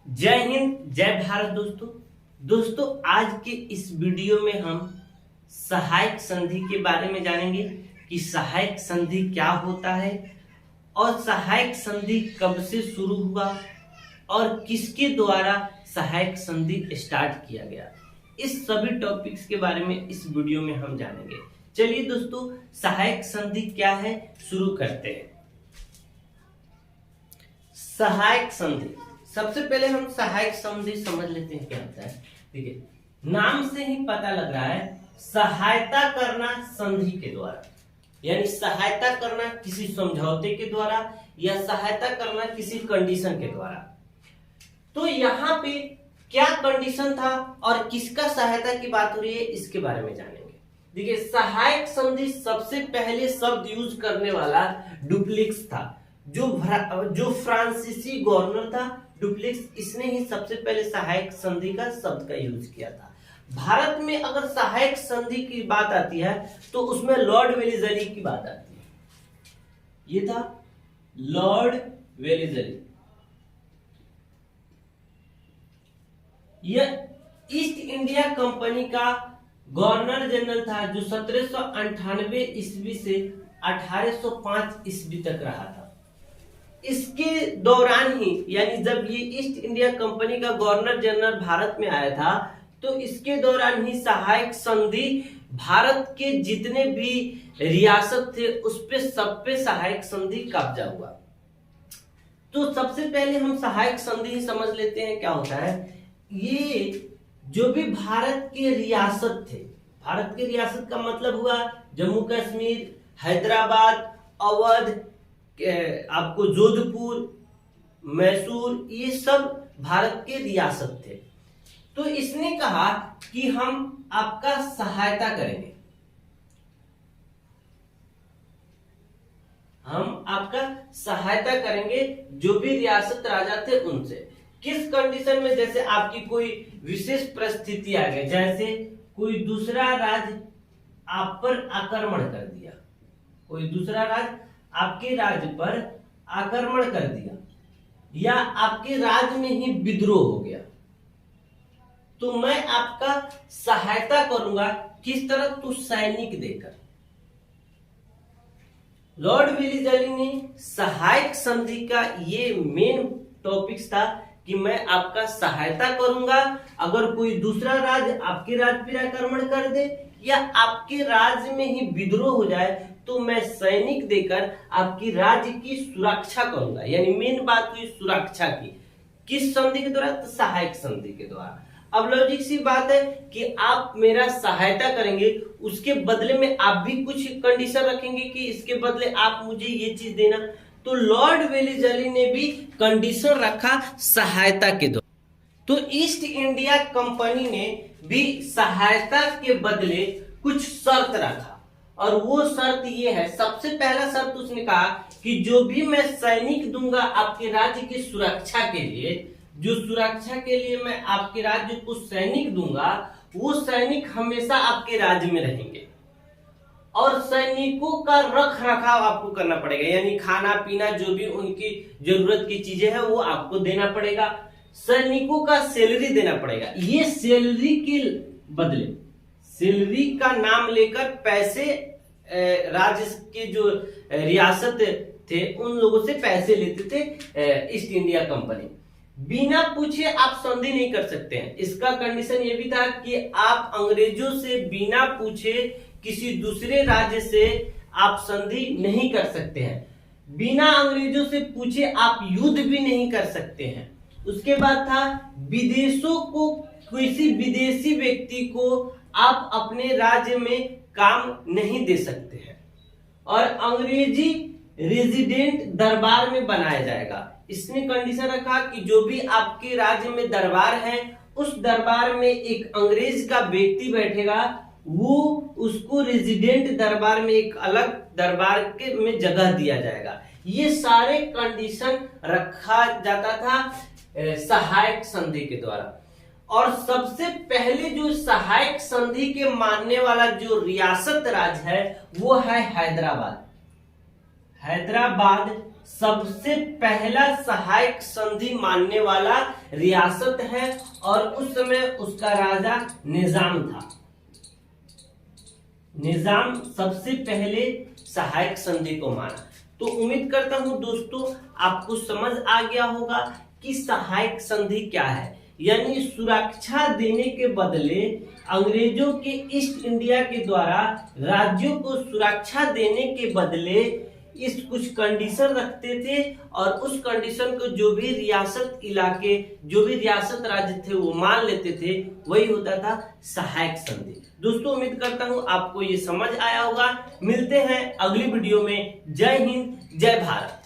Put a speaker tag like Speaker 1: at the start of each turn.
Speaker 1: जय हिंद, जय भारत। दोस्तों आज के इस वीडियो में हम सहायक संधि के बारे में जानेंगे कि सहायक संधि क्या होता है और सहायक संधि कब से शुरू हुआ और किसके द्वारा सहायक संधि स्टार्ट किया गया। इस सभी टॉपिक्स के बारे में इस वीडियो में हम जानेंगे। चलिए दोस्तों, सहायक संधि क्या है शुरू करते हैं। सहायक संधि, सबसे पहले हम सहायक संधि समझ लेते हैं क्या होता है। देखिए, नाम से ही पता लग रहा है सहायता करना संधि के द्वारा, यानी सहायता करना किसी समझौते के द्वारा या सहायता करना किसी कंडीशन के द्वारा। तो यहाँ पे क्या कंडीशन था और किसका सहायता की बात हो रही है इसके बारे में जानेंगे। देखिए, सहायक संधि सबसे पहले शब्द यूज करने वाला डुप्लेक्स था, जो फ्रांसीसी गवर्नर था डुप्लेक्स, इसने ही सबसे पहले सहायक संधि का शब्द का यूज किया था। भारत में अगर सहायक संधि की बात आती है तो उसमें लॉर्ड वेलेस्ली की बात आती है। ये था लॉर्ड वेलेस्ली। यह ईस्ट इंडिया कंपनी का गवर्नर जनरल था जो 1798 ईस्वी से 1805 ईस्वी तक रहा था। इसके दौरान ही, यानी जब ये ईस्ट इंडिया कंपनी का गवर्नर जनरल भारत में आया था, तो इसके दौरान ही सहायक संधि भारत के जितने भी रियासत थे उस पे सब पे सहायक संधि कब्जा हुआ। तो सबसे पहले हम सहायक संधि समझ लेते हैं क्या होता है। ये जो भी भारत के रियासत थे, भारत के रियासत का मतलब हुआ जम्मू कश्मीर, हैदराबाद, अवध, आपको जोधपुर, मैसूर, ये सब भारत के रियासत थे। तो इसने कहा कि हम आपका सहायता करेंगे, हम आपका सहायता करेंगे जो भी रियासत राजा थे उनसे। किस कंडीशन में? जैसे आपकी कोई विशेष परिस्थिति आ गई, जैसे कोई दूसरा राज्य आप पर आक्रमण कर दिया, कोई दूसरा राज्य आपके राज्य पर आक्रमण कर दिया या आपके राज्य में ही विद्रोह हो गया, तो मैं आपका सहायता करूंगा। किस तरह? तो सैनिक देकर। लॉर्ड वेलेस्ली ने सहायक संधि का ये मेन टॉपिक्स था कि मैं आपका सहायता करूंगा अगर कोई दूसरा राज्य आपके राज्य पर आक्रमण कर दे या आपके राज्य में ही विद्रोह हो जाए, तो मैं सैनिक देकर आपकी राज्य की सुरक्षा करूंगा। यानी मेन बात हुई सुरक्षा की। किस संधि के द्वारा? तो सहायक संधि के द्वारा। अब लॉजिक सी बात है कि आप मेरा सहायता करेंगे, उसके बदले में आप भी कुछ कंडीशन रखेंगे कि इसके बदले आप मुझे ये चीज देना। तो लॉर्ड वेलेस्ली ने भी कंडीशन रखा सहायता के द्वारा। तो ईस्ट इंडिया कंपनी ने भी सहायता के बदले कुछ शर्त रखा, और वो शर्त ये है, सबसे पहला शर्त उसने कहा कि जो भी मैं सैनिक दूंगा आपके राज्य की सुरक्षा के लिए, जो सुरक्षा के लिए मैं आपके राज्य को सैनिक दूंगा, वो सैनिक हमेशा आपके राज्य में रहेंगे और सैनिकों का रख रखाव आपको करना पड़ेगा, यानी खाना पीना जो भी उनकी जरूरत की चीजें हैं वो आपको देना पड़ेगा। सैनिकों का सैलरी देना पड़ेगा। ये सैलरी के बदले, सैलरी का नाम लेकर पैसे राज्य के जो रियासत थे उन लोगों से पैसे लेते थे ईस्ट इंडिया कंपनी। बिना पूछे आप संधि नहीं कर सकते हैं। इसका कंडीशन ये भी था कि आप अंग्रेजों से बिना पूछे किसी दूसरे राज्य से आप संधि नहीं कर सकते हैं। बिना अंग्रेजों से पूछे आप युद्ध भी नहीं कर सकते हैं। उसके बाद था विदेशों को, किसी विदेशी व्यक्ति को आप अपने राज्य में काम नहीं दे सकते हैं, और अंग्रेजी रेजिडेंट दरबार में बनाया जाएगा। इसने कंडीशन रखा कि जो भी आपके राज्य में दरबार है उस दरबार में एक अंग्रेज का व्यक्ति बैठेगा, वो उसको रेजिडेंट दरबार में एक अलग दरबार के में जगह दिया जाएगा। ये सारे कंडीशन रखा जाता था सहायक संधि के द्वारा। और सबसे पहले जो सहायक संधि के मानने वाला जो रियासत राज्य है वो है हैदराबाद। हैदराबाद सबसे पहला सहायक संधि मानने वाला रियासत है और उस समय उसका राजा निजाम था। निजाम सबसे पहले सहायक संधि को माना। तो उम्मीद करता हूं दोस्तों आपको समझ आ गया होगा कि सहायक संधि क्या है। यानी सुरक्षा देने के बदले अंग्रेजों के ईस्ट इंडिया के द्वारा राज्यों को सुरक्षा देने के बदले इस कुछ कंडीशन रखते थे और उस कंडीशन को जो भी रियासत इलाके, जो भी रियासत राज्य थे वो मान लेते थे, वही होता था सहायक संधि। दोस्तों उम्मीद करता हूं आपको ये समझ आया होगा। मिलते हैं अगली वीडियो में। जय हिंद, जय भारत।